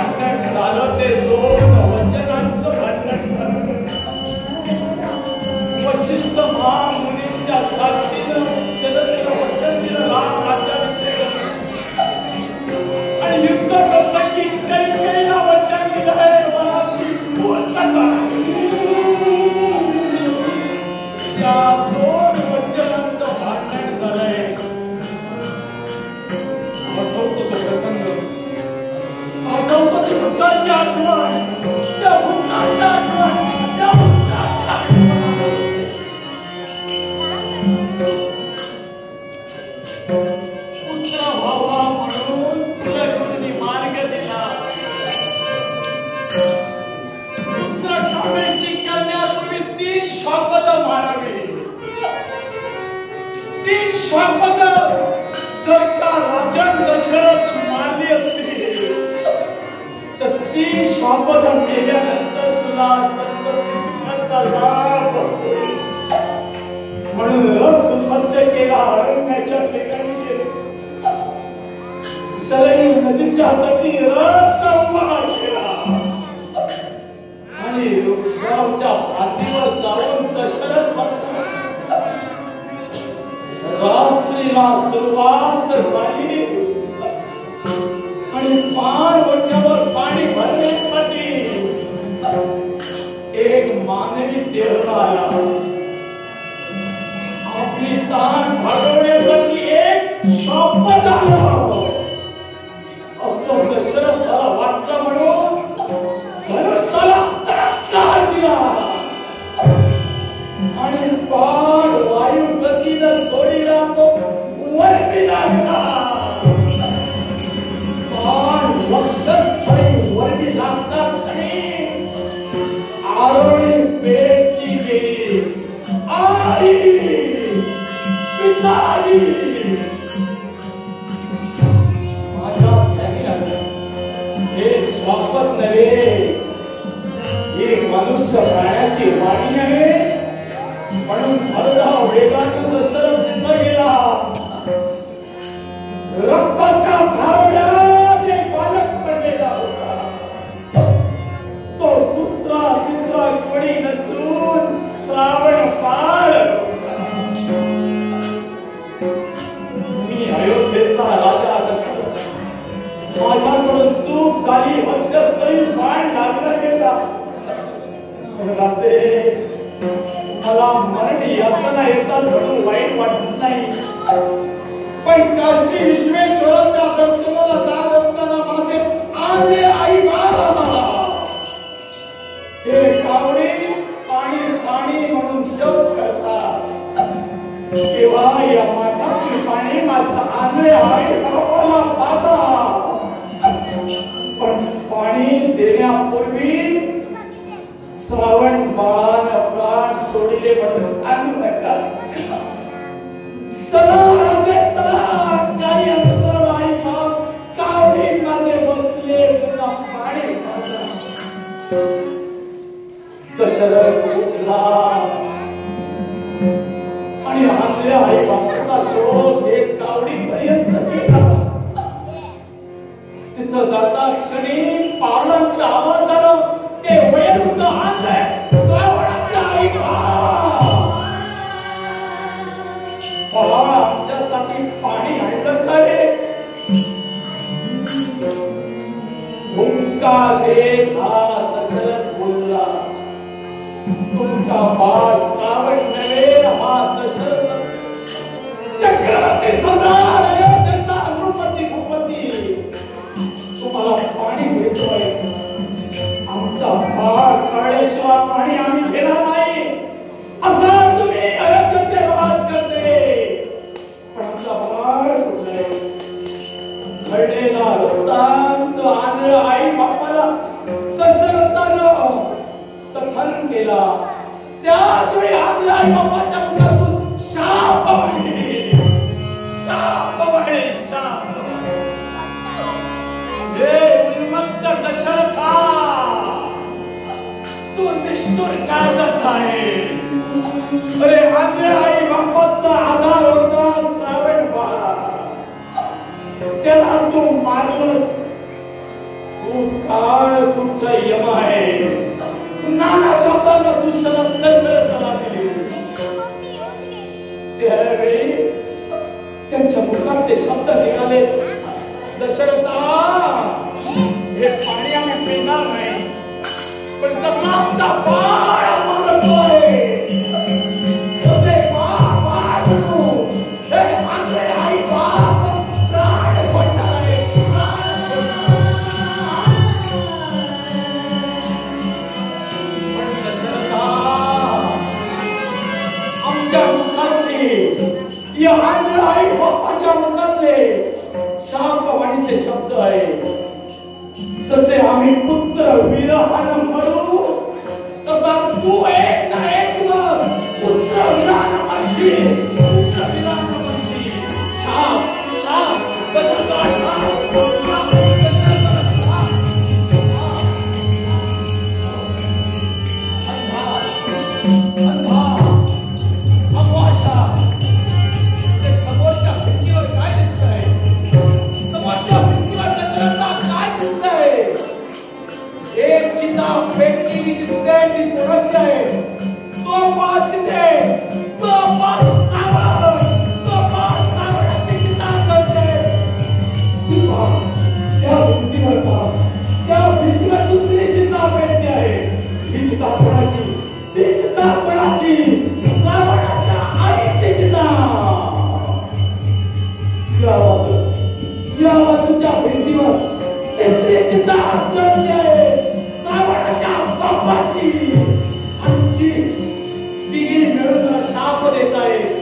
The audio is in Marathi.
भांडण झालं ते दोन वचनांचं भांडण झालं. वशिष्ठ महामुनींच्या साक्षीनं त्याला वचन दिलं राम राज्याभिषेक आणि युद्ध प्रसंगी कैकेयीला वचन दिलंय मला ती पूर्तता. त्या दोन वचनांचं भांडण झालंय. आठवतो तो प्रसंग, आठवतो ती भूताची आठवण, त्या भूताची आठवण, त्या भूताची आठवण. पुत्र व्हावा म्हणून तुला गुरुनी मार्ग दिला. पुत्र कामेची करण्यापूर्वी 3 शपथ मारावी. 3 शपथ जर का राजा दशरथ मारली असती तर 3 शपथ केल्यानंतर तुला संतती सुखाचा लाभ होईल. म्हणून रथ सज्ज केला, अरण्याच्या ठिकाणी गेले. शरयू नदीच्या तटी रथ उभा केला आणि वृक्षाच्या फांदीवर जाऊन दशरथ बसला. रात्रीला सुरुवात झाली आणि पाणवठ्यावर पाणी भरण्यासाठी एक मानवी देह आला. आपली ताण भागवण्यासाठी एक शपथ आलं असं दशरथाला वाटलं. म्हणून धनुष्याला तडका दिला आणि बाण वायू गतीनं सोडीला तो वरती लागला. बाण वक्षस्थळी वरती लागता क्षणी आरोळी पेटली गेली. आई, पिताजी, माझ्या ध्यानी आलं हे शपथ नव्हे, ही मनुष्य प्राण्याची वाणी आहे. म्हणून भरधाव वेगाने दशरथ तिथं गेला. रक्ताच्या धारण्यात एक बालक पडलेला होता. तो दुसरा तिसरा कोणी नसून श्रावण बाळ होता. मी अयोध्येचा राजा दशरथ, माझ्याकडून चूक झाली, वक्षस्थळी बाण लागला गेला. राजे, मला मरण यातना येतात म्हणून वाईट वाटत नाही, पण काशी विश्वेश्वराच्या दर्शनाला जात असताना माझे आले आई बाबा हे कावडी पाणी पाणी म्हणून जप करतात. तेव्हा या माठातील पाणी माझ्या आले आई बाबाला पाहता, पण पाणी देण्यापूर्वी श्रावण बाळानं प्राण सोडले म्हणून सांगू नका. चला राजे चला, काही अंतर आई बाप कावडीमध्ये बसले तुला पाणी पाजा. दशरथ उठला आणि आपल्या आई बापाचा शोध घेत कावडीपर्यंत गेला. तिथं जाता क्षणी पावलांच्या आवाजानं ते वयोवृद्ध आणलंय. श्रावणाच्या आई बाबा आमच्यासाठी पाणी आणलं का रे? हुंका देत हा दशरथ बोलला. तुमचा बाळ श्रावण नव्हे, हा दशरथ चक्रवर्ती सम्राट अयोध्येचा नृपती भूपती तुम्हाला पाणी देतोय. आमचा बाळ काळेश्वर पाणी आम्ही घेणार नाही असं तुम्ही अयोध्येचे राज करते. पण आमचा बाळ कुठे घडलेला वृत्तांत आणलं आई बापाला दशरथानं कथन केला. त्याच वेळी आपल्या आई बापाच्या मुखातून शाप वाढले, शाप वाढले, शाप. हे उन्मत्त दशरथा, तू निष्ठुर काळजाचा आहे. अरे आपल्या आई बापाचा आधार होता श्रावण बाळ, त्याला तू मारलंस. तू का आम्ही पुत्र विरहान मरू तसा तू एक ना एक पुत्र विरहान मरशील, पुत्र विरहान मरशील. शाप शाप दशरथा शाप शाप दशरथा शाप शाप. अंधार अमावस्या. ते समोरच्या भिंतीवर काय दिसतंय? समोरच्या भिंतीवर दशरथा काय दिसतंय? एक चिता पेटलेली दिसते. ती कोणाची आहे? तो पाच तिथे, तो पाच सावळ, तो पाच सावळाची चिता जळते. ती पहा, त्या भिंतीवर पहा, त्या भिंतीवर दुसरी चिता पेटली आहे. ही चिता कोणाची? ती चिता कोणाची? रावणाच्या आईची चिता. या बाजूच्या भिंतीवर तिसरी चिता जळते आहे, रावणाच्या बापाची. आणि ती तिघी मिळून शाप देत आहे.